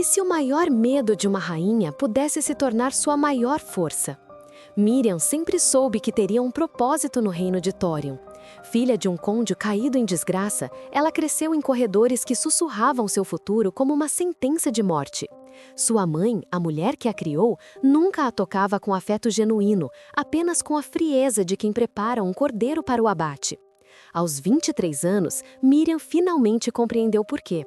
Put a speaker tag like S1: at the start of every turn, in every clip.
S1: E se o maior medo de uma rainha pudesse se tornar sua maior força? Miriam sempre soube que teria um propósito no reino de Thorium. Filha de um conde caído em desgraça, ela cresceu em corredores que sussurravam seu futuro como uma sentença de morte. Sua mãe, a mulher que a criou, nunca a tocava com afeto genuíno, apenas com a frieza de quem prepara um cordeiro para o abate. Aos 23 anos, Miriam finalmente compreendeu por quê.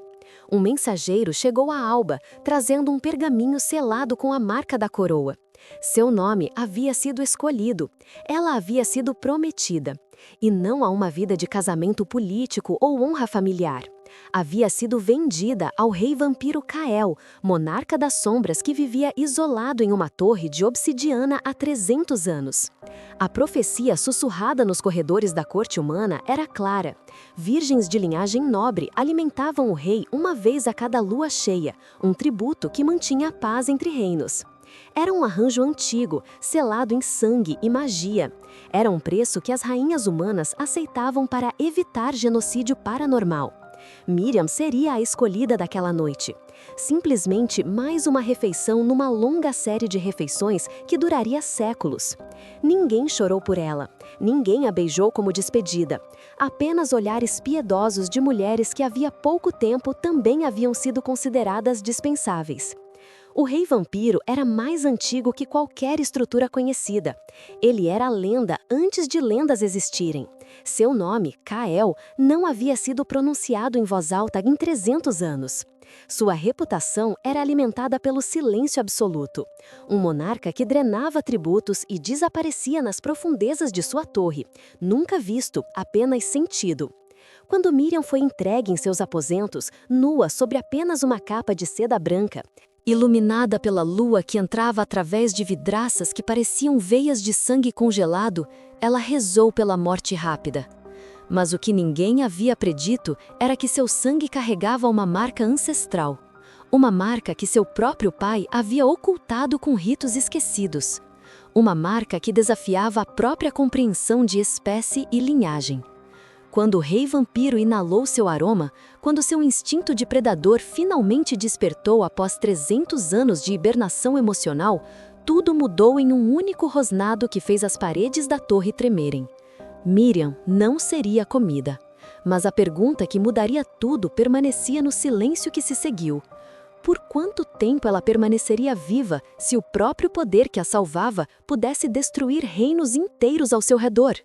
S1: Um mensageiro chegou a Alba, trazendo um pergaminho selado com a marca da coroa. Seu nome havia sido escolhido, ela havia sido prometida. E não a uma vida de casamento político ou honra familiar. Havia sido vendida ao rei vampiro Kael, monarca das sombras que vivia isolado em uma torre de obsidiana há 300 anos. A profecia sussurrada nos corredores da corte humana era clara. Virgens de linhagem nobre alimentavam o rei uma vez a cada lua cheia, um tributo que mantinha a paz entre reinos. Era um arranjo antigo, selado em sangue e magia. Era um preço que as rainhas humanas aceitavam para evitar genocídio paranormal. Miriam seria a escolhida daquela noite. Simplesmente mais uma refeição numa longa série de refeições que duraria séculos. Ninguém chorou por ela. Ninguém a beijou como despedida. Apenas olhares piedosos de mulheres que havia pouco tempo também haviam sido consideradas dispensáveis. O rei vampiro era mais antigo que qualquer estrutura conhecida. Ele era a lenda antes de lendas existirem. Seu nome, Kael, não havia sido pronunciado em voz alta em 300 anos. Sua reputação era alimentada pelo silêncio absoluto. Um monarca que drenava tributos e desaparecia nas profundezas de sua torre. Nunca visto, apenas sentido. Quando Miriam foi entregue em seus aposentos, nua sobre apenas uma capa de seda branca, iluminada pela lua que entrava através de vidraças que pareciam veias de sangue congelado, ela rezou pela morte rápida. Mas o que ninguém havia predito era que seu sangue carregava uma marca ancestral. Uma marca que seu próprio pai havia ocultado com ritos esquecidos. Uma marca que desafiava a própria compreensão de espécie e linhagem. Quando o rei vampiro inalou seu aroma, quando seu instinto de predador finalmente despertou após 300 anos de hibernação emocional, tudo mudou em um único rosnado que fez as paredes da torre tremerem. Miriam não seria comida. Mas a pergunta que mudaria tudo permanecia no silêncio que se seguiu. Por quanto tempo ela permaneceria viva se o próprio poder que a salvava pudesse destruir reinos inteiros ao seu redor?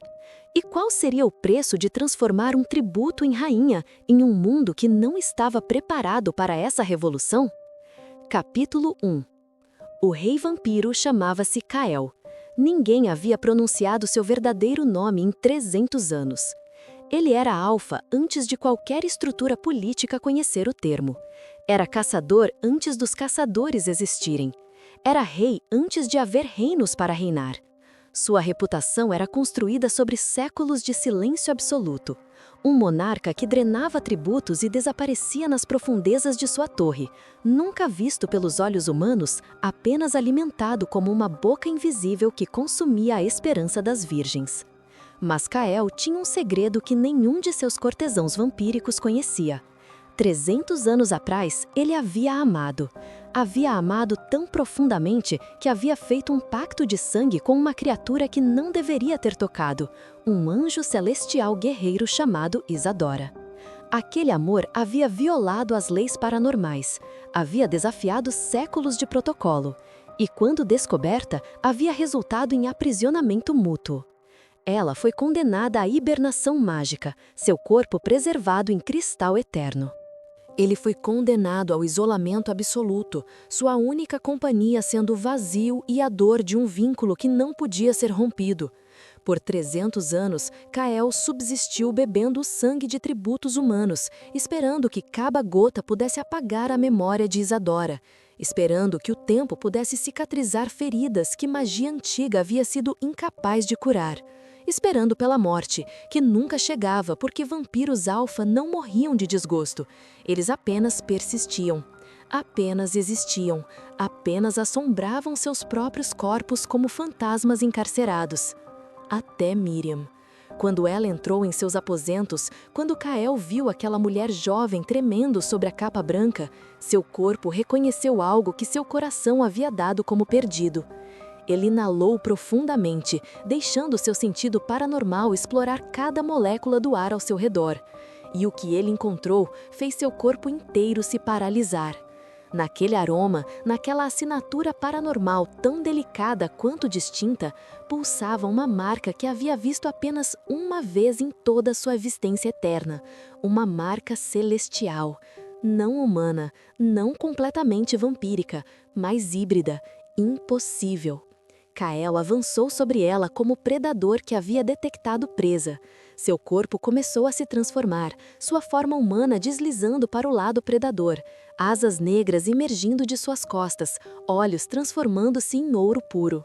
S1: E qual seria o preço de transformar um tributo em rainha em um mundo que não estava preparado para essa revolução? Capítulo 1. O rei vampiro chamava-se Kael. Ninguém havia pronunciado seu verdadeiro nome em 300 anos. Ele era alfa antes de qualquer estrutura política conhecer o termo. Era caçador antes dos caçadores existirem. Era rei antes de haver reinos para reinar. Sua reputação era construída sobre séculos de silêncio absoluto. Um monarca que drenava tributos e desaparecia nas profundezas de sua torre, nunca visto pelos olhos humanos, apenas alimentado como uma boca invisível que consumia a esperança das virgens. Mas Kael tinha um segredo que nenhum de seus cortesãos vampíricos conhecia. 300 anos atrás, ele havia amado. Havia amado tão profundamente que havia feito um pacto de sangue com uma criatura que não deveria ter tocado, um anjo celestial guerreiro chamado Isadora. Aquele amor havia violado as leis paranormais, havia desafiado séculos de protocolo, e quando descoberta, havia resultado em aprisionamento mútuo. Ela foi condenada à hibernação mágica, seu corpo preservado em cristal eterno. Ele foi condenado ao isolamento absoluto, sua única companhia sendo o vazio e a dor de um vínculo que não podia ser rompido. Por 300 anos, Kael subsistiu bebendo o sangue de tributos humanos, esperando que cada gota pudesse apagar a memória de Isadora, esperando que o tempo pudesse cicatrizar feridas que magia antiga havia sido incapaz de curar. Esperando pela morte, que nunca chegava porque vampiros alfa não morriam de desgosto. Eles apenas persistiam, apenas existiam, apenas assombravam seus próprios corpos como fantasmas encarcerados. Até Miriam. Quando ela entrou em seus aposentos, quando Kael viu aquela mulher jovem tremendo sobre a capa branca, seu corpo reconheceu algo que seu coração havia dado como perdido. Ele inalou profundamente, deixando seu sentido paranormal explorar cada molécula do ar ao seu redor. E o que ele encontrou fez seu corpo inteiro se paralisar. Naquele aroma, naquela assinatura paranormal tão delicada quanto distinta, pulsava uma marca que havia visto apenas uma vez em toda sua existência eterna, uma marca celestial, não humana, não completamente vampírica, mas híbrida, impossível. Kael avançou sobre ela como predador que havia detectado presa. Seu corpo começou a se transformar, sua forma humana deslizando para o lado predador, asas negras emergindo de suas costas, olhos transformando-se em ouro puro.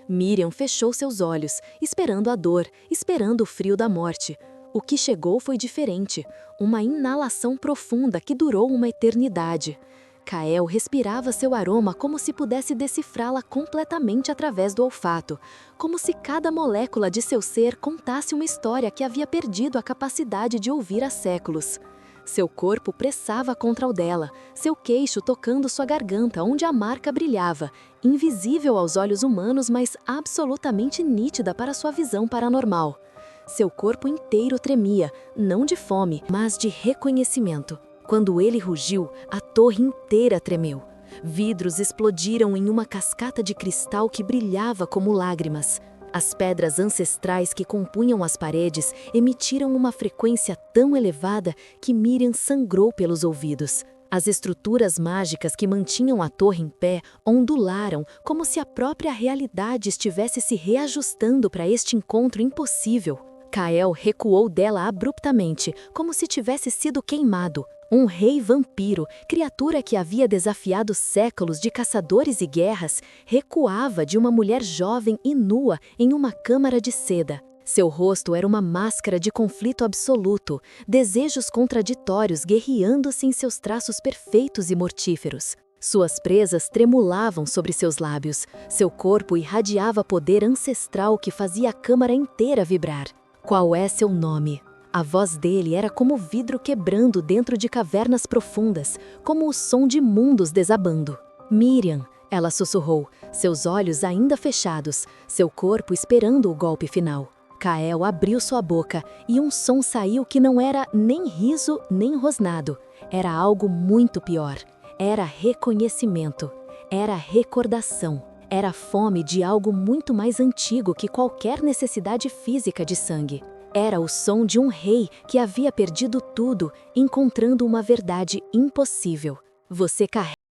S1: Miriam fechou seus olhos, esperando a dor, esperando o frio da morte. O que chegou foi diferente, uma inalação profunda que durou uma eternidade. Kael respirava seu aroma como se pudesse decifrá-la completamente através do olfato, como se cada molécula de seu ser contasse uma história que havia perdido a capacidade de ouvir há séculos. Seu corpo pressava contra o dela, seu queixo tocando sua garganta onde a marca brilhava, invisível aos olhos humanos, mas absolutamente nítida para sua visão paranormal. Seu corpo inteiro tremia, não de fome, mas de reconhecimento. Quando ele rugiu, a torre inteira tremeu. Vidros explodiram em uma cascata de cristal que brilhava como lágrimas. As pedras ancestrais que compunham as paredes emitiram uma frequência tão elevada que Miriam sangrou pelos ouvidos. As estruturas mágicas que mantinham a torre em pé ondularam como se a própria realidade estivesse se reajustando para este encontro impossível. Kael recuou dela abruptamente, como se tivesse sido queimado. Um rei vampiro, criatura que havia desafiado séculos de caçadores e guerras, recuava de uma mulher jovem e nua em uma câmara de seda. Seu rosto era uma máscara de conflito absoluto, desejos contraditórios guerreando-se em seus traços perfeitos e mortíferos. Suas presas tremulavam sobre seus lábios, seu corpo irradiava poder ancestral que fazia a câmara inteira vibrar. Qual é seu nome? A voz dele era como vidro quebrando dentro de cavernas profundas, como o som de mundos desabando. Miriam, ela sussurrou, seus olhos ainda fechados, seu corpo esperando o golpe final. Kael abriu sua boca e um som saiu que não era nem riso nem rosnado. Era algo muito pior. Era reconhecimento. Era recordação. Era fome de algo muito mais antigo que qualquer necessidade física de sangue. Era o som de um rei que havia perdido tudo, encontrando uma verdade impossível. Você carrega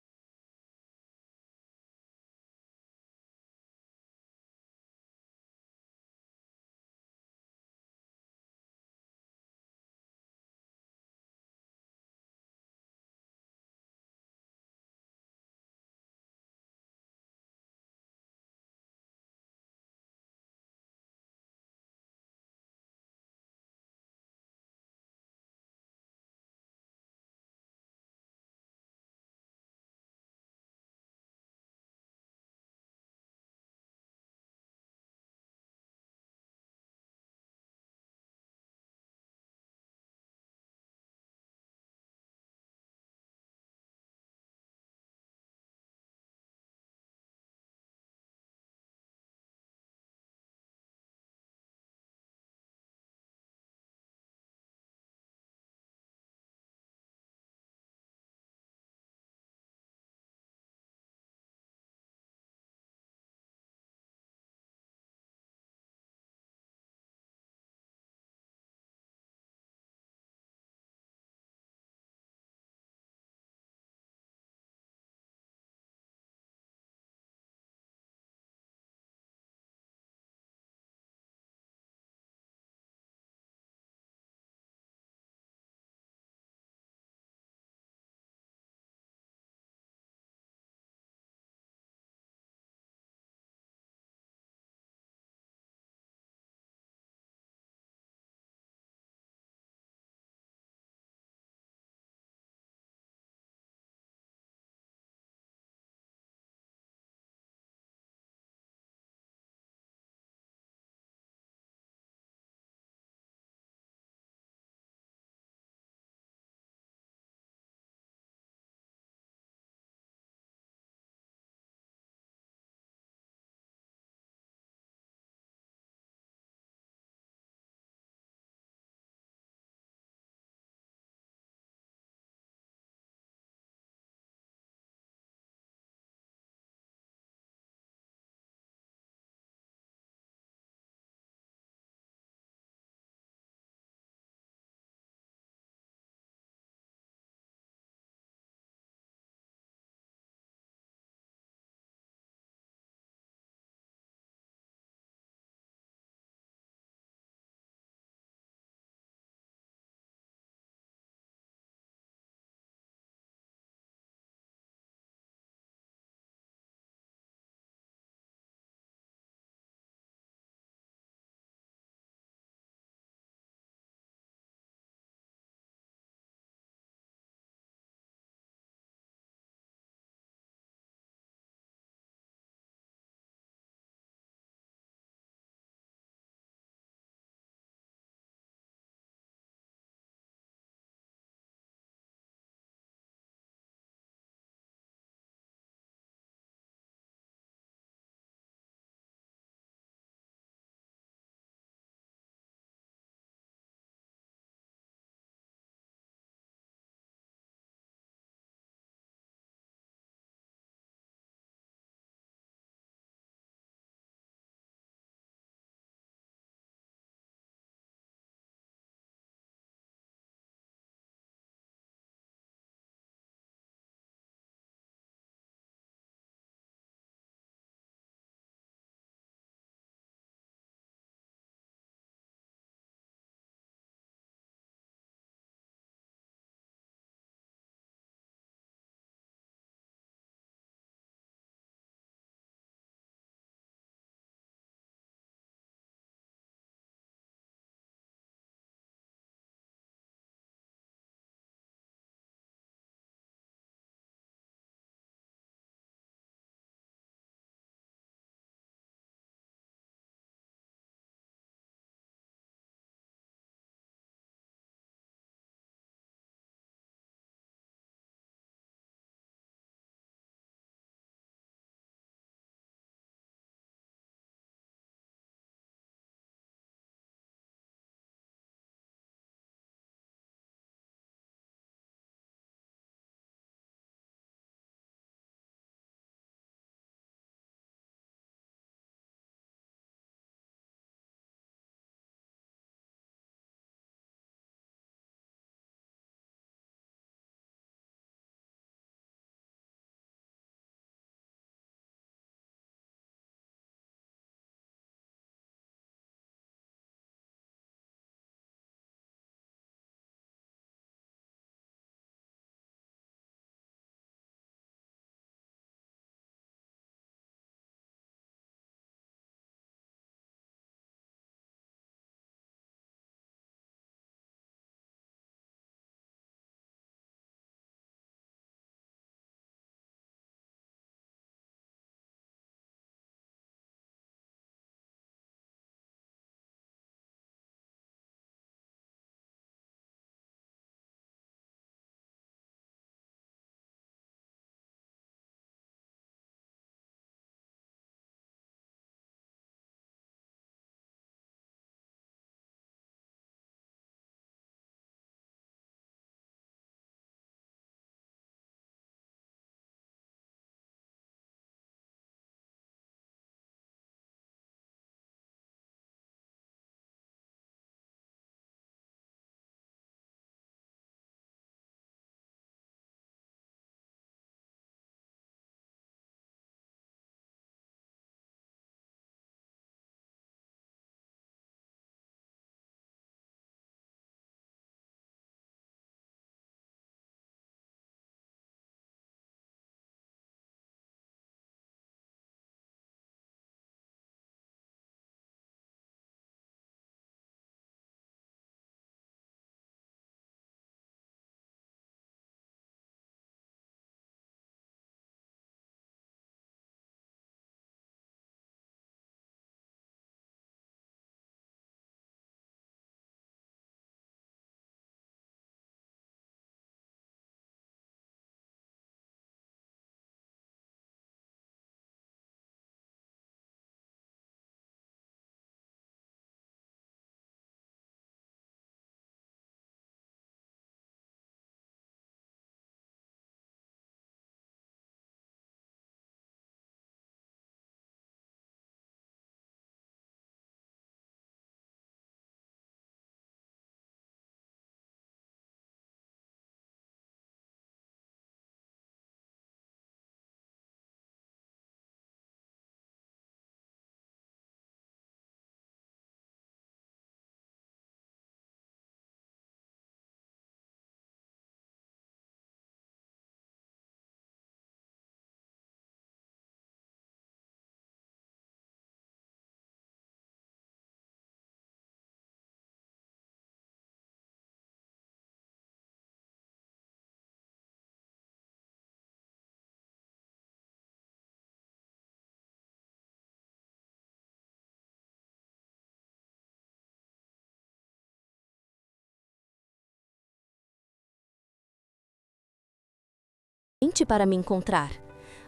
S1: somente para me encontrar.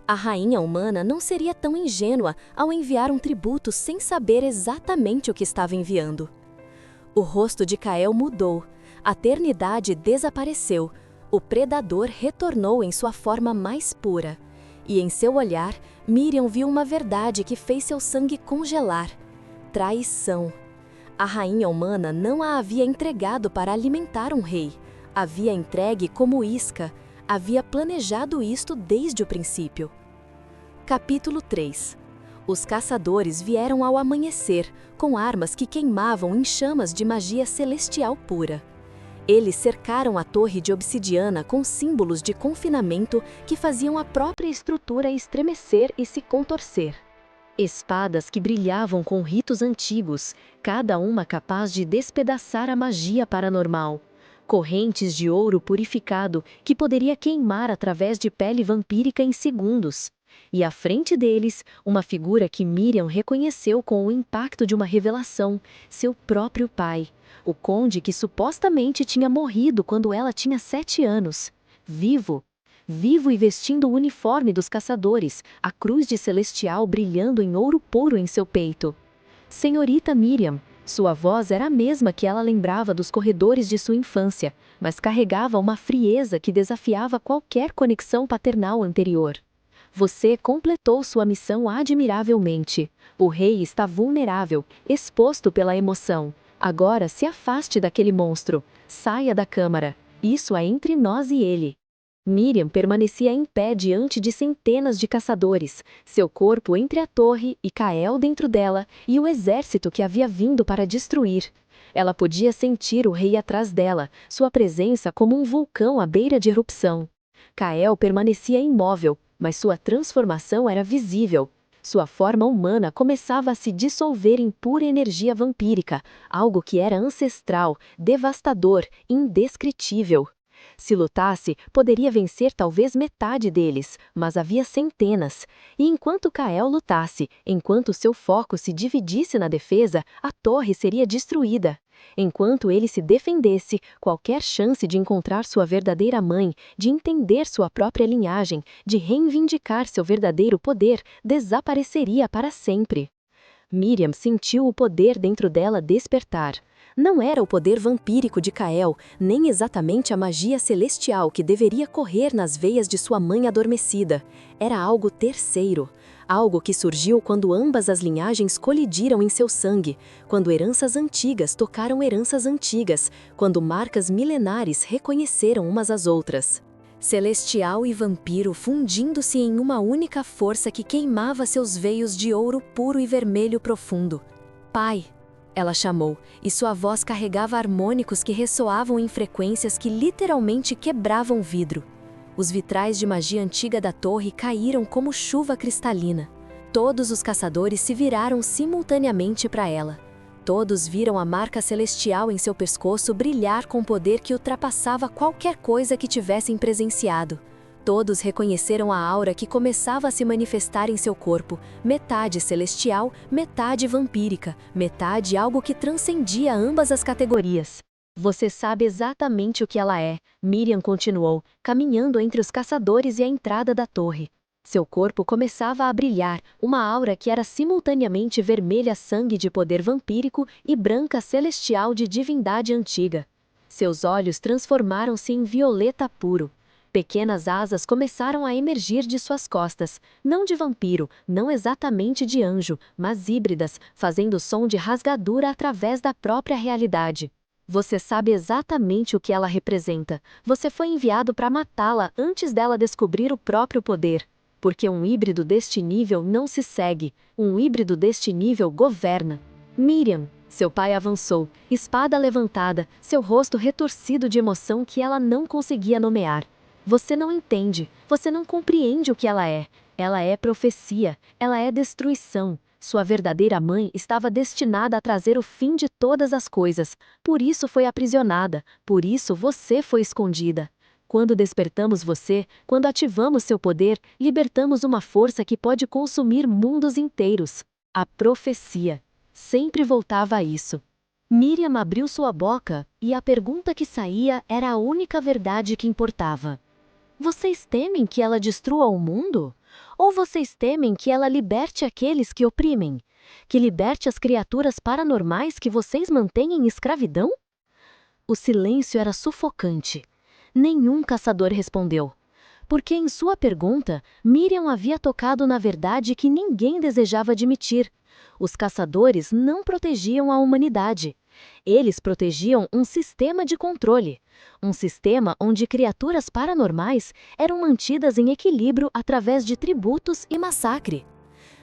S1: A rainha humana não seria tão ingênua ao enviar um tributo sem saber exatamente o que estava enviando. O rosto de Kael mudou, a ternidade desapareceu, o predador retornou em sua forma mais pura. E em seu olhar, Miriam viu uma verdade que fez seu sangue congelar: traição. A rainha humana não a havia entregado para alimentar um rei. Havia entregue como isca. Havia planejado isto desde o princípio. Capítulo 3. Os caçadores vieram ao amanhecer, com armas que queimavam em chamas de magia celestial pura. Eles cercaram a torre de obsidiana com símbolos de confinamento que faziam a própria estrutura estremecer e se contorcer. Espadas que brilhavam com ritos antigos, cada uma capaz de despedaçar a magia paranormal. Correntes de ouro purificado que poderia queimar através de pele vampírica em segundos. E à frente deles, uma figura que Miriam reconheceu com o impacto de uma revelação: seu próprio pai, o conde que supostamente tinha morrido quando ela tinha 7 anos. Vivo. Vivo e vestindo o uniforme dos caçadores, a cruz de celestial brilhando em ouro puro em seu peito. Senhorita Miriam. Sua voz era a mesma que ela lembrava dos corredores de sua infância, mas carregava uma frieza que desafiava qualquer conexão paternal anterior. Você completou sua missão admiravelmente. O rei está vulnerável, exposto pela emoção. Agora se afaste daquele monstro. Saia da câmara. Isso é entre nós e ele. Miriam permanecia em pé diante de centenas de caçadores, seu corpo entre a torre e Kael dentro dela, e o exército que havia vindo para destruir. Ela podia sentir o rei atrás dela, sua presença como um vulcão à beira de erupção. Kael permanecia imóvel, mas sua transformação era visível. Sua forma humana começava a se dissolver em pura energia vampírica, algo que era ancestral, devastador, indescritível. Se lutasse, poderia vencer talvez metade deles, mas havia centenas. E enquanto Kael lutasse, enquanto seu foco se dividisse na defesa, a torre seria destruída. Enquanto ele se defendesse, qualquer chance de encontrar sua verdadeira mãe, de entender sua própria linhagem, de reivindicar seu verdadeiro poder, desapareceria para sempre. Miriam sentiu o poder dentro dela despertar. Não era o poder vampírico de Kael, nem exatamente a magia celestial que deveria correr nas veias de sua mãe adormecida. Era algo terceiro. Algo que surgiu quando ambas as linhagens colidiram em seu sangue, quando heranças antigas tocaram heranças antigas, quando marcas milenares reconheceram umas às outras. Celestial e vampiro fundindo-se em uma única força que queimava seus veios de ouro puro e vermelho profundo. Pai, ela chamou, e sua voz carregava harmônicos que ressoavam em frequências que literalmente quebravam vidro. Os vitrais de magia antiga da torre caíram como chuva cristalina. Todos os caçadores se viraram simultaneamente para ela. Todos viram a marca celestial em seu pescoço brilhar com poder que ultrapassava qualquer coisa que tivessem presenciado. Todos reconheceram a aura que começava a se manifestar em seu corpo, metade celestial, metade vampírica, metade algo que transcendia ambas as categorias. Você sabe exatamente o que ela é, Miriam continuou, caminhando entre os caçadores e a entrada da torre. Seu corpo começava a brilhar, uma aura que era simultaneamente vermelha sangue de poder vampírico e branca celestial de divindade antiga. Seus olhos transformaram-se em violeta puro. Pequenas asas começaram a emergir de suas costas, não de vampiro, não exatamente de anjo, mas híbridas, fazendo som de rasgadura através da própria realidade. Você sabe exatamente o que ela representa. Você foi enviado para matá-la antes dela descobrir o próprio poder. Porque um híbrido deste nível não se segue, um híbrido deste nível governa. Miriam, seu pai avançou, espada levantada, seu rosto retorcido de emoção que ela não conseguia nomear. Você não entende, você não compreende o que ela é. Ela é profecia, ela é destruição. Sua verdadeira mãe estava destinada a trazer o fim de todas as coisas, por isso foi aprisionada, por isso você foi escondida. Quando despertamos você, quando ativamos seu poder, libertamos uma força que pode consumir mundos inteiros. A profecia. Sempre voltava a isso. Miriam abriu sua boca, e a pergunta que saía era a única verdade que importava. Vocês temem que ela destrua o mundo? Ou vocês temem que ela liberte aqueles que oprimem? Que liberte as criaturas paranormais que vocês mantêm em escravidão? O silêncio era sufocante. Nenhum caçador respondeu. Porque em sua pergunta, Miriam havia tocado na verdade que ninguém desejava admitir. Os caçadores não protegiam a humanidade. Eles protegiam um sistema de controle. Um sistema onde criaturas paranormais eram mantidas em equilíbrio através de tributos e massacre.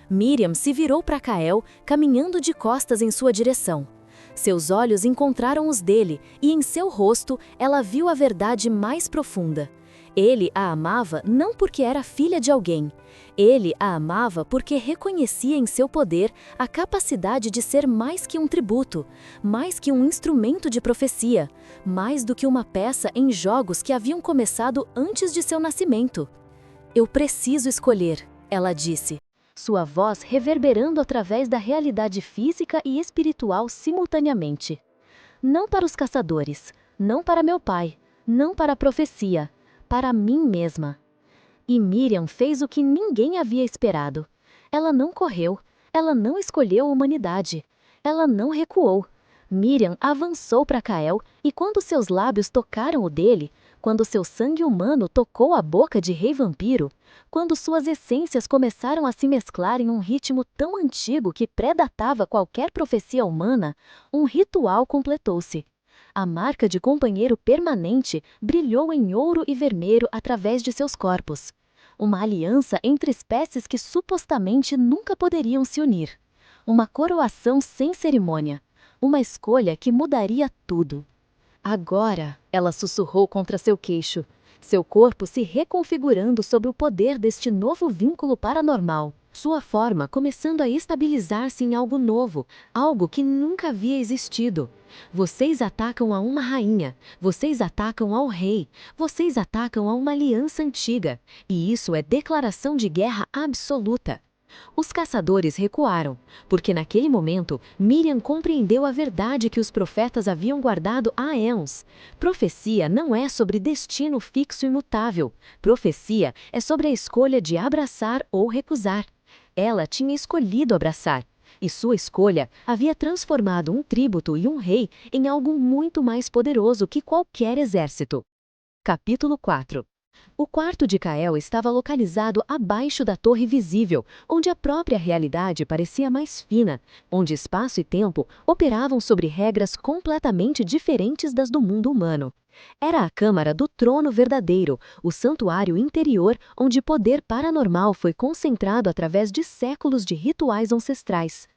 S1: Miriam se virou para Kael, caminhando de costas em sua direção. Seus olhos encontraram os dele, e em seu rosto ela viu a verdade mais profunda. Ele a amava não porque era filha de alguém. Ele a amava porque reconhecia em seu poder a capacidade de ser mais que um tributo, mais que um instrumento de profecia, mais do que uma peça em jogos que haviam começado antes de seu nascimento. Eu preciso escolher, ela disse, sua voz reverberando através da realidade física e espiritual simultaneamente. Não para os caçadores, não para meu pai, não para a profecia, para mim mesma. E Miriam fez o que ninguém havia esperado. Ela não correu, ela não escolheu a humanidade, ela não recuou. Miriam avançou para Kael e quando seus lábios tocaram o dele, quando seu sangue humano tocou a boca de Rei Vampiro, quando suas essências começaram a se mesclar em um ritmo tão antigo que predatava qualquer profecia humana, um ritual completou-se. A marca de companheiro permanente brilhou em ouro e vermelho através de seus corpos. Uma aliança entre espécies que supostamente nunca poderiam se unir. Uma coroação sem cerimônia. Uma escolha que mudaria tudo. Agora, ela sussurrou contra seu queixo, seu corpo se reconfigurando sob o poder deste novo vínculo paranormal. Sua forma começando a estabilizar-se em algo novo, algo que nunca havia existido. Vocês atacam a uma rainha, vocês atacam ao rei, vocês atacam a uma aliança antiga, e isso é declaração de guerra absoluta. Os caçadores recuaram, porque naquele momento Miriam compreendeu a verdade que os profetas haviam guardado há anos. Profecia não é sobre destino fixo e imutável. Profecia é sobre a escolha de abraçar ou recusar. Ela tinha escolhido abraçar, e sua escolha havia transformado um tributo e um rei em algo muito mais poderoso que qualquer exército. Capítulo 4. O quarto de Kael estava localizado abaixo da torre visível, onde a própria realidade parecia mais fina, onde espaço e tempo operavam sobre regras completamente diferentes das do mundo humano. Era a câmara do trono verdadeiro, o santuário interior onde poder paranormal foi concentrado através de séculos de rituais ancestrais.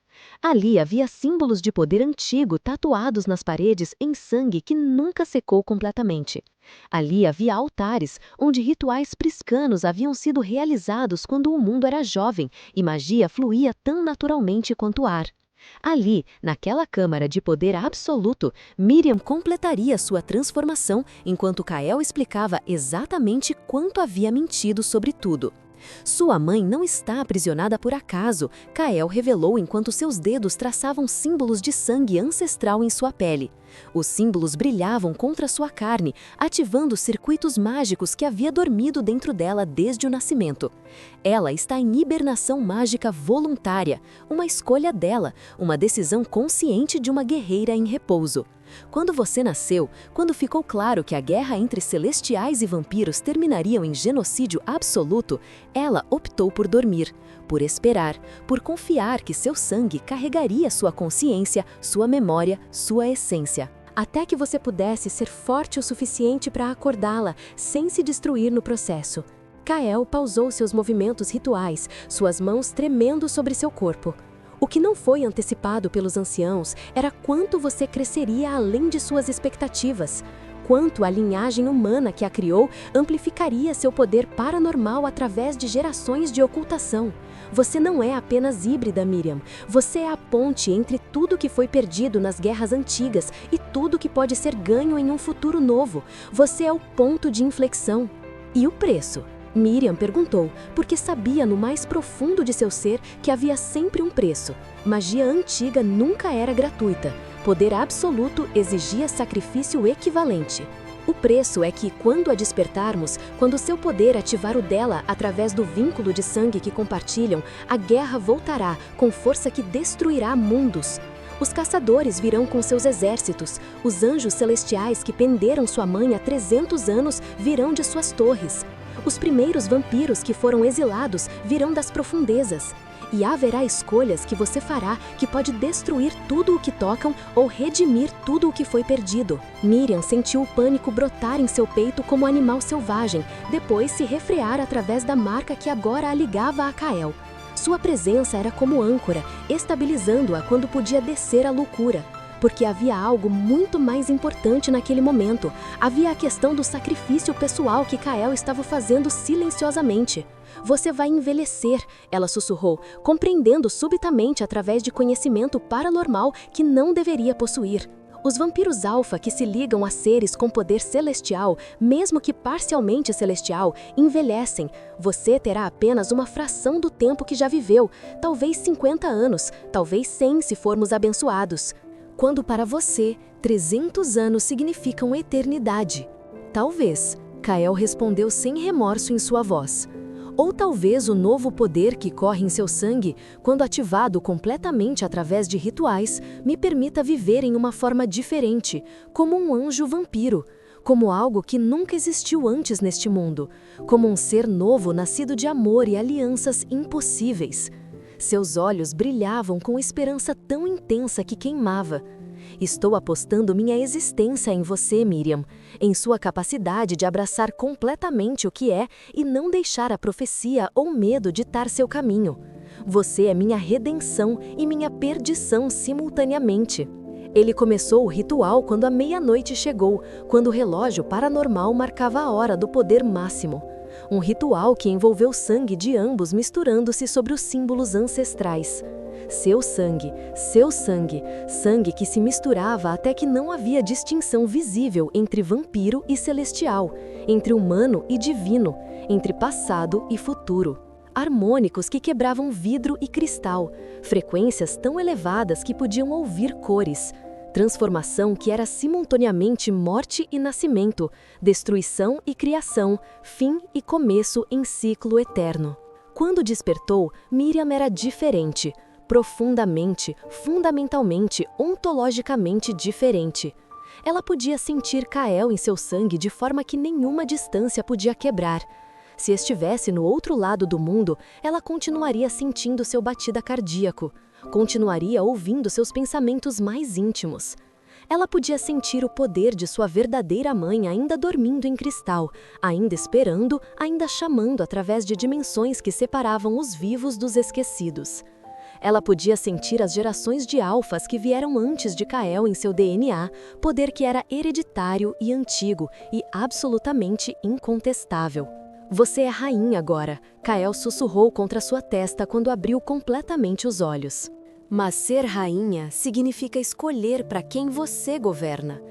S1: Ali havia símbolos de poder antigo tatuados nas paredes em sangue que nunca secou completamente. Ali havia altares, onde rituais priscanos haviam sido realizados quando o mundo era jovem e magia fluía tão naturalmente quanto o ar. Ali, naquela câmara de poder absoluto, Miriam completaria sua transformação enquanto Kael explicava exatamente quanto havia mentido sobre tudo. Sua mãe não está aprisionada por acaso, Kael revelou enquanto seus dedos traçavam símbolos de sangue ancestral em sua pele. Os símbolos brilhavam contra sua carne, ativando circuitos mágicos que havia dormido dentro dela desde o nascimento. Ela está em hibernação mágica voluntária, uma escolha dela, uma decisão consciente de uma guerreira em repouso. Quando você nasceu, quando ficou claro que a guerra entre celestiais e vampiros terminariam em genocídio absoluto, ela optou por dormir, por esperar, por confiar que seu sangue carregaria sua consciência, sua memória, sua essência. Até que você pudesse ser forte o suficiente para acordá-la, sem se destruir no processo. Kael pausou seus movimentos rituais, suas mãos tremendo sobre seu corpo. O que não foi antecipado pelos anciãos era quanto você cresceria além de suas expectativas, quanto a linhagem humana que a criou amplificaria seu poder paranormal através de gerações de ocultação. Você não é apenas híbrida, Miriam. Você é a ponte entre tudo que foi perdido nas guerras antigas e tudo que pode ser ganho em um futuro novo. Você é o ponto de inflexão. E o preço? Miriam perguntou, porque sabia no mais profundo de seu ser que havia sempre um preço. Magia antiga nunca era gratuita. Poder absoluto exigia sacrifício equivalente. O preço é que, quando a despertarmos, quando seu poder ativar o dela através do vínculo de sangue que compartilham, a guerra voltará com força que destruirá mundos. Os caçadores virão com seus exércitos, os anjos celestiais que penderam sua mãe há 300 anos virão de suas torres. Os primeiros vampiros que foram exilados virão das profundezas. E haverá escolhas que você fará que pode destruir tudo o que tocam ou redimir tudo o que foi perdido. Miriam sentiu o pânico brotar em seu peito como animal selvagem, depois se refrear através da marca que agora a ligava a Kael. Sua presença era como âncora, estabilizando-a quando podia descer a loucura. Porque havia algo muito mais importante naquele momento. Havia a questão do sacrifício pessoal que Kael estava fazendo silenciosamente. Você vai envelhecer, ela sussurrou, compreendendo subitamente através de conhecimento paranormal que não deveria possuir. Os vampiros alfa que se ligam a seres com poder celestial, mesmo que parcialmente celestial, envelhecem. Você terá apenas uma fração do tempo que já viveu, talvez 50 anos, talvez 100 se formos abençoados. Quando para você, 300 anos significam eternidade. Talvez, Kael respondeu sem remorso em sua voz. Ou talvez o novo poder que corre em seu sangue, quando ativado completamente através de rituais, me permita viver em uma forma diferente, como um anjo vampiro, como algo que nunca existiu antes neste mundo, como um ser novo nascido de amor e alianças impossíveis. Seus olhos brilhavam com esperança tão intensa que queimava. Estou apostando minha existência em você, Miriam, em sua capacidade de abraçar completamente o que é e não deixar a profecia ou medo ditar seu caminho. Você é minha redenção e minha perdição simultaneamente. Ele começou o ritual quando a meia-noite chegou, quando o relógio paranormal marcava a hora do poder máximo. Um ritual que envolveu o sangue de ambos misturando-se sobre os símbolos ancestrais. Seu sangue, sangue que se misturava até que não havia distinção visível entre vampiro e celestial, entre humano e divino, entre passado e futuro. Harmônicos que quebravam vidro e cristal, frequências tão elevadas que podiam ouvir cores. Transformação que era simultaneamente morte e nascimento, destruição e criação, fim e começo em ciclo eterno. Quando despertou, Miriam era diferente, profundamente, fundamentalmente, ontologicamente diferente. Ela podia sentir Kael em seu sangue de forma que nenhuma distância podia quebrar. Se estivesse no outro lado do mundo, ela continuaria sentindo seu batida cardíaco, continuaria ouvindo seus pensamentos mais íntimos. Ela podia sentir o poder de sua verdadeira mãe ainda dormindo em cristal, ainda esperando, ainda chamando através de dimensões que separavam os vivos dos esquecidos. Ela podia sentir as gerações de alfas que vieram antes de Kael em seu DNA, poder que era hereditário e antigo e absolutamente incontestável. Você é rainha agora, Kael sussurrou contra sua testa quando abriu completamente os olhos. Mas ser rainha significa escolher para quem você governa.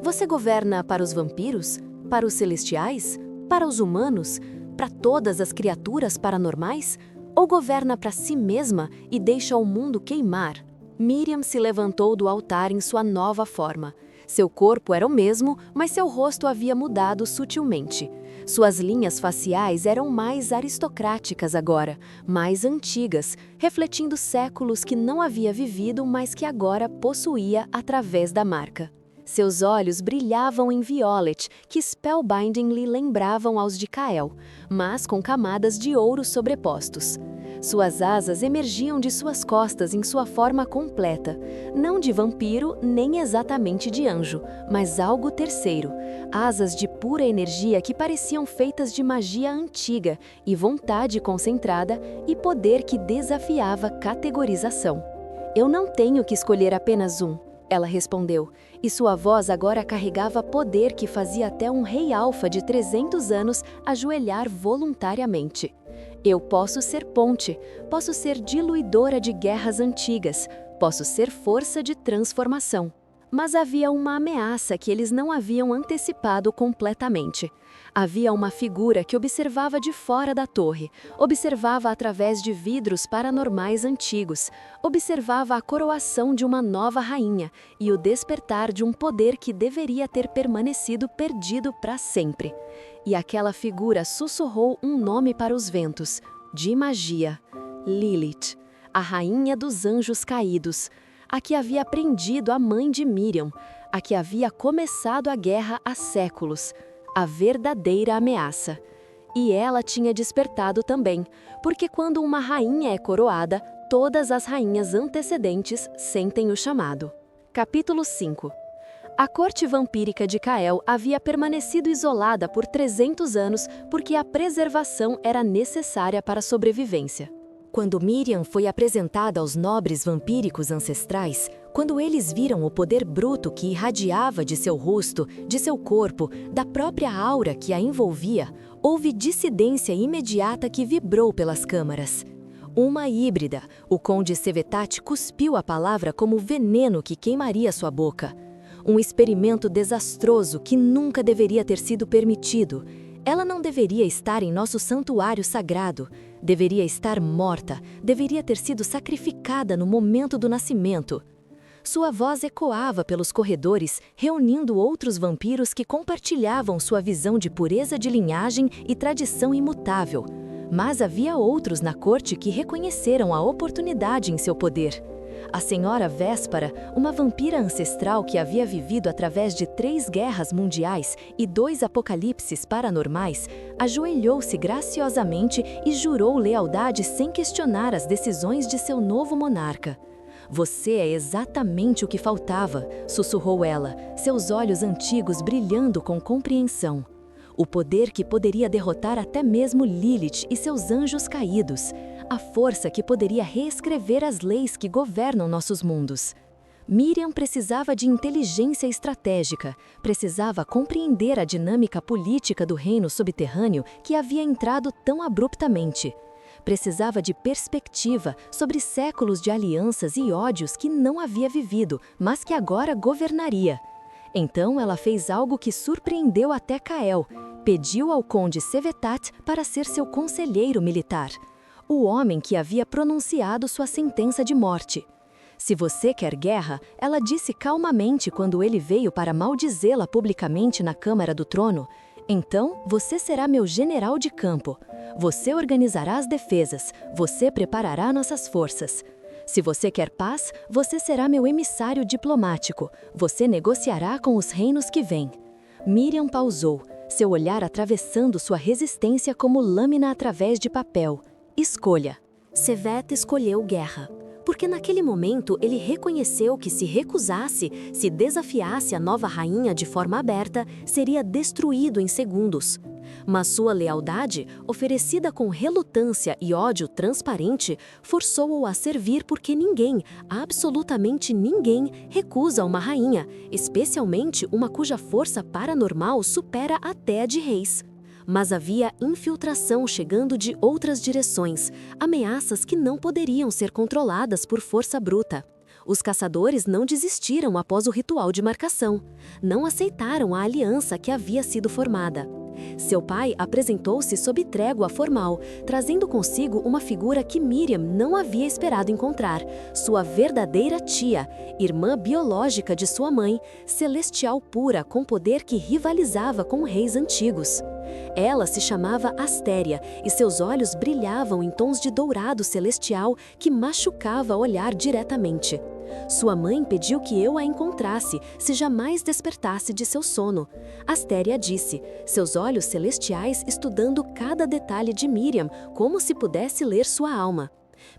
S1: Você governa para os vampiros? Para os celestiais? Para os humanos? Para todas as criaturas paranormais? Ou governa para si mesma e deixa o mundo queimar? Miriam se levantou do altar em sua nova forma. Seu corpo era o mesmo, mas seu rosto havia mudado sutilmente. Suas linhas faciais eram mais aristocráticas agora, mais antigas, refletindo séculos que não havia vivido, mas que agora possuía através da marca. Seus olhos brilhavam em violet, que spellbindingly lembravam aos de Kael, mas com camadas de ouro sobrepostos. Suas asas emergiam de suas costas em sua forma completa, não de vampiro nem exatamente de anjo, mas algo terceiro, asas de pura energia que pareciam feitas de magia antiga e vontade concentrada e poder que desafiava categorização. Eu não tenho que escolher apenas um, ela respondeu, e sua voz agora carregava poder que fazia até um rei alfa de 300 anos ajoelhar voluntariamente. Eu posso ser ponte, posso ser diluidora de guerras antigas, posso ser força de transformação. Mas havia uma ameaça que eles não haviam antecipado completamente. Havia uma figura que observava de fora da torre, observava através de vidros paranormais antigos, observava a coroação de uma nova rainha e o despertar de um poder que deveria ter permanecido perdido para sempre. E aquela figura sussurrou um nome para os ventos, de magia: Lilith, a rainha dos anjos caídos, a que havia prendido a mãe de Miriam, a que havia começado a guerra há séculos, a verdadeira ameaça. E ela tinha despertado também, porque quando uma rainha é coroada, todas as rainhas antecedentes sentem o chamado. Capítulo 5. A corte vampírica de Cael havia permanecido isolada por 300 anos porque a preservação era necessária para a sobrevivência. Quando Miriam foi apresentada aos nobres vampíricos ancestrais, quando eles viram o poder bruto que irradiava de seu rosto, de seu corpo, da própria aura que a envolvia, houve dissidência imediata que vibrou pelas câmaras. Uma híbrida, o conde Sevetat cuspiu a palavra como veneno que queimaria sua boca. Um experimento desastroso que nunca deveria ter sido permitido. Ela não deveria estar em nosso santuário sagrado, deveria estar morta, deveria ter sido sacrificada no momento do nascimento. Sua voz ecoava pelos corredores, reunindo outros vampiros que compartilhavam sua visão de pureza de linhagem e tradição imutável. Mas havia outros na corte que reconheceram a oportunidade em seu poder. A senhora Véspara, uma vampira ancestral que havia vivido através de 3 guerras mundiais e 2 apocalipses paranormais, ajoelhou-se graciosamente e jurou lealdade sem questionar as decisões de seu novo monarca. "Você é exatamente o que faltava", sussurrou ela, seus olhos antigos brilhando com compreensão. O poder que poderia derrotar até mesmo Lilith e seus anjos caídos. A força que poderia reescrever as leis que governam nossos mundos. Miriam precisava de inteligência estratégica, precisava compreender a dinâmica política do reino subterrâneo que havia entrado tão abruptamente. Precisava de perspectiva sobre séculos de alianças e ódios que não havia vivido, mas que agora governaria. Então ela fez algo que surpreendeu até Cael. Pediu ao conde Sevetat para ser seu conselheiro militar. O homem que havia pronunciado sua sentença de morte. "Se você quer guerra", ela disse calmamente quando ele veio para maldizê-la publicamente na Câmara do Trono, "então você será meu general de campo. Você organizará as defesas, você preparará nossas forças. Se você quer paz, você será meu emissário diplomático, você negociará com os reinos que vêm." Miriam pausou, seu olhar atravessando sua resistência como lâmina através de papel. Escolha. Sevet escolheu guerra, porque naquele momento ele reconheceu que se recusasse, se desafiasse a nova rainha de forma aberta, seria destruído em segundos. Mas sua lealdade, oferecida com relutância e ódio transparente, forçou-o a servir porque ninguém, absolutamente ninguém, recusa uma rainha, especialmente uma cuja força paranormal supera até a de reis. Mas havia infiltração chegando de outras direções, ameaças que não poderiam ser controladas por força bruta. Os caçadores não desistiram após o ritual de marcação. Não aceitaram a aliança que havia sido formada. Seu pai apresentou-se sob trégua formal, trazendo consigo uma figura que Miriam não havia esperado encontrar, sua verdadeira tia, irmã biológica de sua mãe, celestial pura com poder que rivalizava com reis antigos. Ela se chamava Astéria e seus olhos brilhavam em tons de dourado celestial que machucava olhar diretamente. Sua mãe pediu que eu a encontrasse, se jamais despertasse de seu sono. Astéria disse, seus olhos celestiais estudando cada detalhe de Miriam, como se pudesse ler sua alma.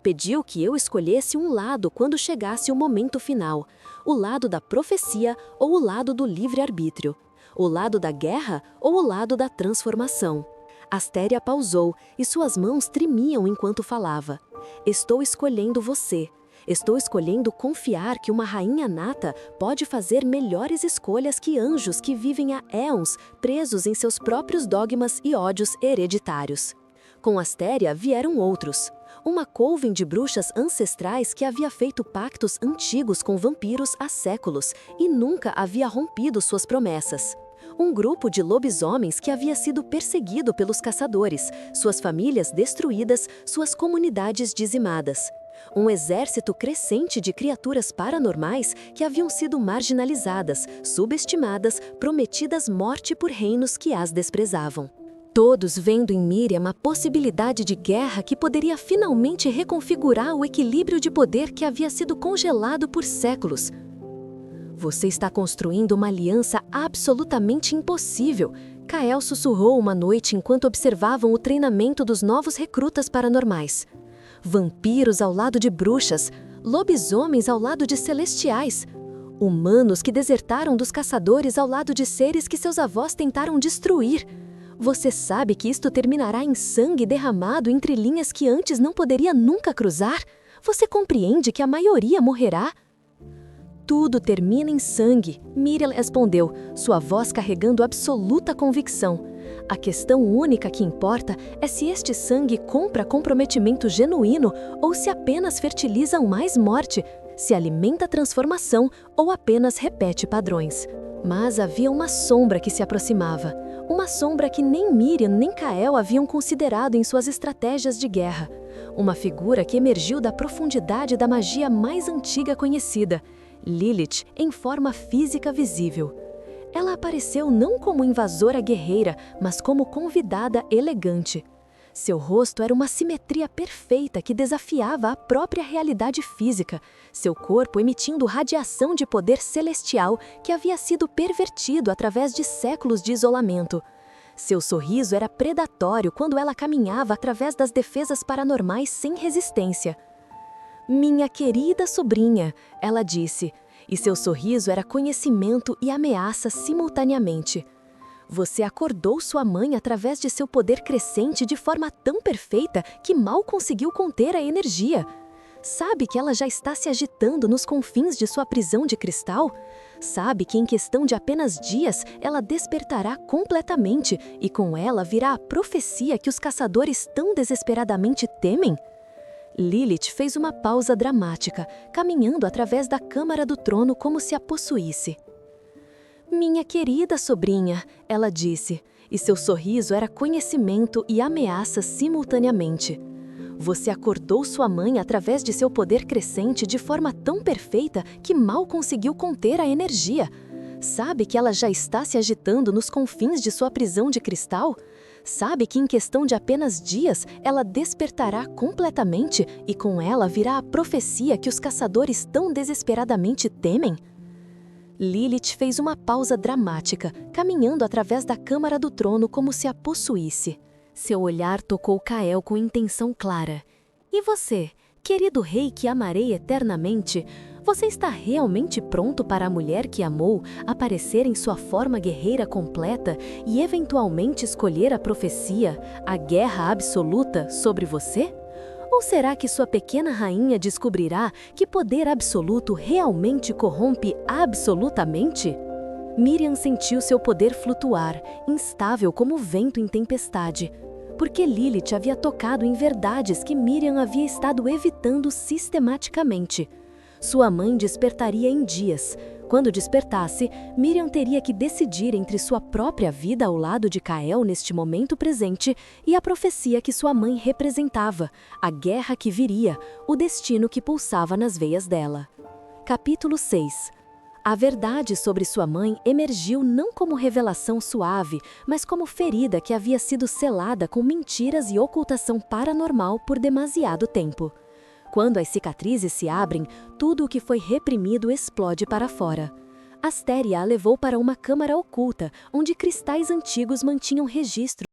S1: Pediu que eu escolhesse um lado quando chegasse o momento final, o lado da profecia ou o lado do livre-arbítrio, o lado da guerra ou o lado da transformação. Astéria pausou e suas mãos tremiam enquanto falava. Estou escolhendo você. Estou escolhendo confiar que uma rainha nata pode fazer melhores escolhas que anjos que vivem há éons presos em seus próprios dogmas e ódios hereditários. Com Astéria vieram outros. uma coven de bruxas ancestrais que havia feito pactos antigos com vampiros há séculos e nunca havia rompido suas promessas. Um grupo de lobisomens que havia sido perseguido pelos caçadores, suas famílias destruídas, suas comunidades dizimadas. Um exército crescente de criaturas paranormais que haviam sido marginalizadas, subestimadas, prometidas morte por reinos que as desprezavam. Todos vendo em Miriam a possibilidade de guerra que poderia finalmente reconfigurar o equilíbrio de poder que havia sido congelado por séculos. Você está construindo uma aliança absolutamente impossível, Kael sussurrou uma noite enquanto observavam o treinamento dos novos recrutas paranormais. Vampiros ao lado de bruxas, lobisomens ao lado de celestiais, humanos que desertaram dos caçadores ao lado de seres que seus avós tentaram destruir. Você sabe que isto terminará em sangue derramado entre linhas que antes não poderia nunca cruzar? Você compreende que a maioria morrerá? Tudo termina em sangue, Miriam respondeu, sua voz carregando absoluta convicção. A questão única que importa é se este sangue compra comprometimento genuíno ou se apenas fertiliza mais morte, se alimenta transformação ou apenas repete padrões. Mas havia uma sombra que se aproximava, uma sombra que nem Miriam nem Kael haviam considerado em suas estratégias de guerra. Uma figura que emergiu da profundidade da magia mais antiga conhecida, Lilith em forma física visível. Ela apareceu não como invasora guerreira, mas como convidada elegante. Seu rosto era uma simetria perfeita que desafiava a própria realidade física, seu corpo emitindo radiação de poder celestial que havia sido pervertido através de séculos de isolamento. Seu sorriso era predatório quando ela caminhava através das defesas paranormais sem resistência. "Minha querida sobrinha", ela disse, e seu sorriso era conhecimento e ameaça simultaneamente. "Você acordou sua mãe através de seu poder crescente de forma tão perfeita que mal conseguiu conter a energia. Sabe que ela já está se agitando nos confins de sua prisão de cristal? Sabe que em questão de apenas dias ela despertará completamente e com ela virá a profecia que os caçadores tão desesperadamente temem?" Lilith fez uma pausa dramática, caminhando através da câmara do trono como se a possuísse. "Minha querida sobrinha", ela disse, e seu sorriso era conhecimento e ameaça simultaneamente. "Você acordou sua mãe através de seu poder crescente de forma tão perfeita que mal conseguiu conter a energia. Sabe que ela já está se agitando nos confins de sua prisão de cristal? Sabe que em questão de apenas dias ela despertará completamente e com ela virá a profecia que os caçadores tão desesperadamente temem?" Lilith fez uma pausa dramática, caminhando através da câmara do trono como se a possuísse. Seu olhar tocou Kael com intenção clara. "E você, querido rei que amarei eternamente, você está realmente pronto para a mulher que amou aparecer em sua forma guerreira completa e eventualmente escolher a profecia, a guerra absoluta, sobre você? Ou será que sua pequena rainha descobrirá que poder absoluto realmente corrompe absolutamente?" Miriam sentiu seu poder flutuar, instável como vento em tempestade, porque Lilith havia tocado em verdades que Miriam havia estado evitando sistematicamente. Sua mãe despertaria em dias. Quando despertasse, Miriam teria que decidir entre sua própria vida ao lado de Kael neste momento presente e a profecia que sua mãe representava, a guerra que viria, o destino que pulsava nas veias dela. Capítulo 6. A verdade sobre sua mãe emergiu não como revelação suave, mas como ferida que havia sido selada com mentiras e ocultação paranormal por demasiado tempo. Quando as cicatrizes se abrem, tudo o que foi reprimido explode para fora. Astéria a levou para uma câmara oculta, onde cristais antigos mantinham registro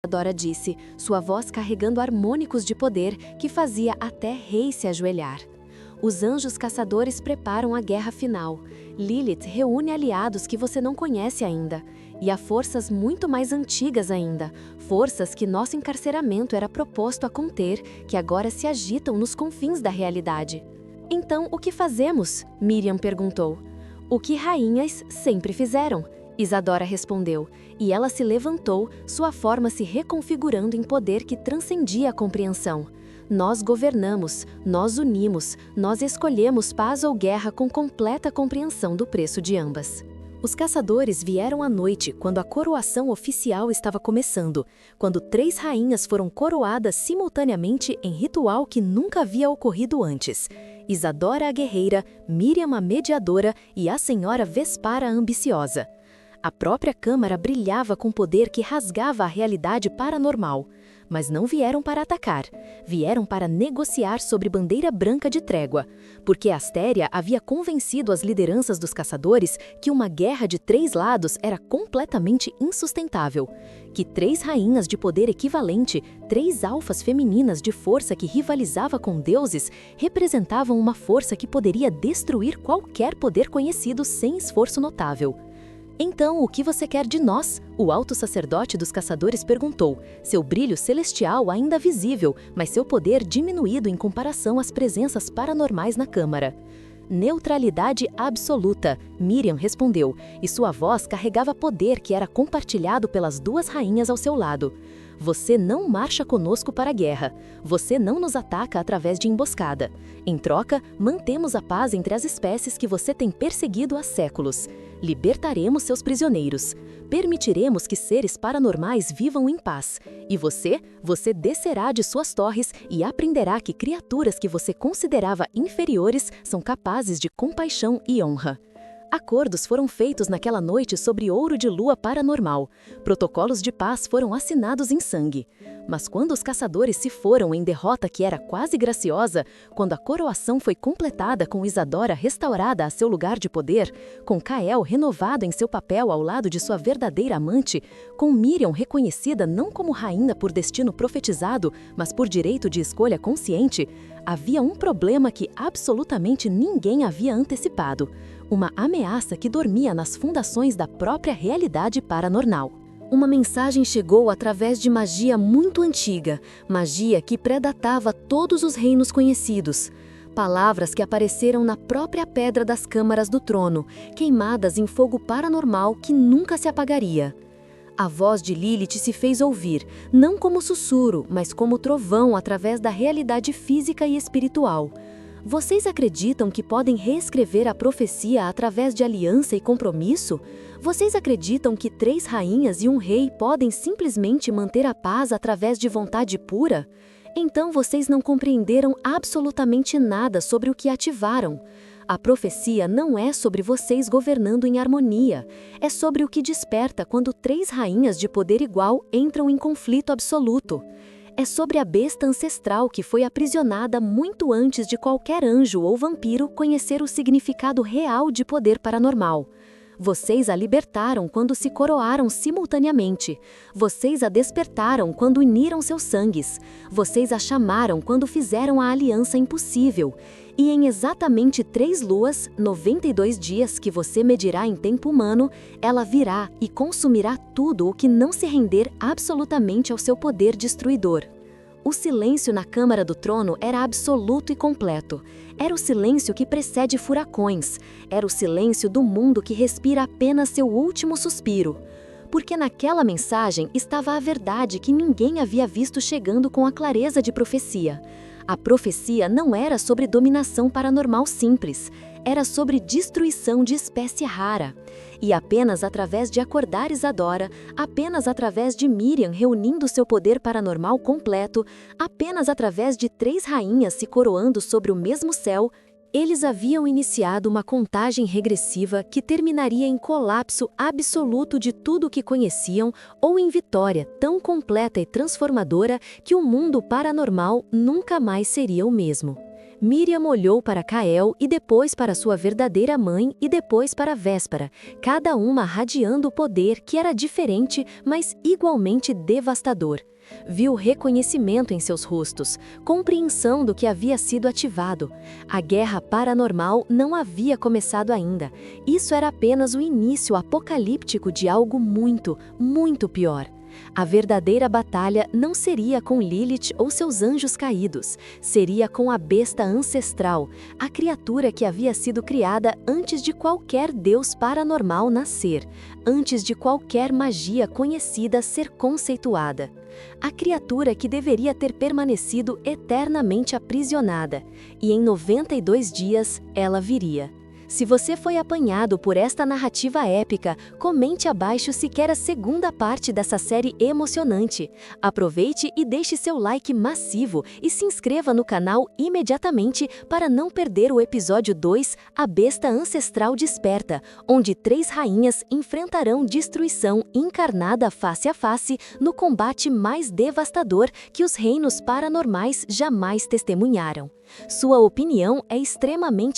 S1: Isadora disse, sua voz carregando harmônicos de poder que fazia até reis se ajoelhar. Os anjos caçadores preparam a guerra final. Lilith reúne aliados que você não conhece ainda. E há forças muito mais antigas ainda, forças que nosso encarceramento era proposto a conter, que agora se agitam nos confins da realidade. Então, o que fazemos? Miriam perguntou. O que rainhas sempre fizeram, Isadora respondeu, e ela se levantou, sua forma se reconfigurando em poder que transcendia a compreensão. Nós governamos, nós unimos, nós escolhemos paz ou guerra com completa compreensão do preço de ambas. Os caçadores vieram à noite, quando a coroação oficial estava começando, quando 3 rainhas foram coroadas simultaneamente em ritual que nunca havia ocorrido antes. Isadora a guerreira, Miriam a mediadora e a senhora Vespara a ambiciosa. A própria câmara brilhava com poder que rasgava a realidade paranormal. Mas não vieram para atacar, vieram para negociar sobre bandeira branca de trégua, porque Astéria havia convencido as lideranças dos caçadores que uma guerra de 3 lados era completamente insustentável, que 3 rainhas de poder equivalente, 3 alfas femininas de força que rivalizava com deuses, representavam uma força que poderia destruir qualquer poder conhecido sem esforço notável. Então, o que você quer de nós? O alto sacerdote dos caçadores perguntou, seu brilho celestial ainda visível, mas seu poder diminuído em comparação às presenças paranormais na câmara. Neutralidade absoluta, Miriam respondeu, e sua voz carregava poder que era compartilhado pelas 2 rainhas ao seu lado. Você não marcha conosco para a guerra. Você não nos ataca através de emboscada. Em troca, mantemos a paz entre as espécies que você tem perseguido há séculos. Libertaremos seus prisioneiros. Permitiremos que seres paranormais vivam em paz. E você descerá de suas torres e aprenderá que criaturas que você considerava inferiores são capazes de compaixão e honra. Acordos foram feitos naquela noite sobre ouro de lua paranormal. Protocolos de paz foram assinados em sangue. Mas quando os caçadores se foram em derrota que era quase graciosa, quando a coroação foi completada com Isadora restaurada a seu lugar de poder, com Kael renovado em seu papel ao lado de sua verdadeira amante, com Miriam reconhecida não como rainha por destino profetizado, mas por direito de escolha consciente, havia um problema que absolutamente ninguém havia antecipado. Uma ameaça que dormia nas fundações da própria realidade paranormal. Uma mensagem chegou através de magia muito antiga, magia que predatava todos os reinos conhecidos. Palavras que apareceram na própria pedra das câmaras do trono, queimadas em fogo paranormal que nunca se apagaria. A voz de Lilith se fez ouvir, não como sussurro, mas como trovão através da realidade física e espiritual. Vocês acreditam que podem reescrever a profecia através de aliança e compromisso? Vocês acreditam que 3 rainhas e um rei podem simplesmente manter a paz através de vontade pura? Então vocês não compreenderam absolutamente nada sobre o que ativaram. A profecia não é sobre vocês governando em harmonia, é sobre o que desperta quando 3 rainhas de poder igual entram em conflito absoluto. É sobre a besta ancestral que foi aprisionada muito antes de qualquer anjo ou vampiro conhecer o significado real de poder paranormal. Vocês a libertaram quando se coroaram simultaneamente. Vocês a despertaram quando uniram seus sangues. Vocês a chamaram quando fizeram a aliança impossível. E em exatamente 3 luas, 92 dias que você medirá em tempo humano, ela virá e consumirá tudo o que não se render absolutamente ao seu poder destruidor. O silêncio na câmara do trono era absoluto e completo. Era o silêncio que precede furacões. Era o silêncio do mundo que respira apenas seu último suspiro. Porque naquela mensagem estava a verdade que ninguém havia visto chegando com a clareza de profecia. A profecia não era sobre dominação paranormal simples, era sobre destruição de espécie rara. E apenas através de acordar Isadora, apenas através de Miriam reunindo seu poder paranormal completo, apenas através de 3 rainhas se coroando sobre o mesmo céu, eles haviam iniciado uma contagem regressiva que terminaria em colapso absoluto de tudo o que conheciam ou em vitória tão completa e transformadora que o mundo paranormal nunca mais seria o mesmo. Miriam olhou para Cael e depois para sua verdadeira mãe e depois para Véspera, cada uma radiando o poder que era diferente, mas igualmente devastador. Viu reconhecimento em seus rostos, compreensão do que havia sido ativado. A guerra paranormal não havia começado ainda. Isso era apenas o início apocalíptico de algo muito, muito pior. A verdadeira batalha não seria com Lilith ou seus anjos caídos, seria com a besta ancestral, a criatura que havia sido criada antes de qualquer deus paranormal nascer, antes de qualquer magia conhecida ser conceituada. A criatura que deveria ter permanecido eternamente aprisionada, e em 92 dias ela viria. Se você foi apanhado por esta narrativa épica, comente abaixo se quer a segunda parte dessa série emocionante. Aproveite e deixe seu like massivo e se inscreva no canal imediatamente para não perder o episódio 2, A Besta Ancestral Desperta, onde 3 rainhas enfrentarão destruição encarnada face a face no combate mais devastador que os reinos paranormais jamais testemunharam. Sua opinião é extremamente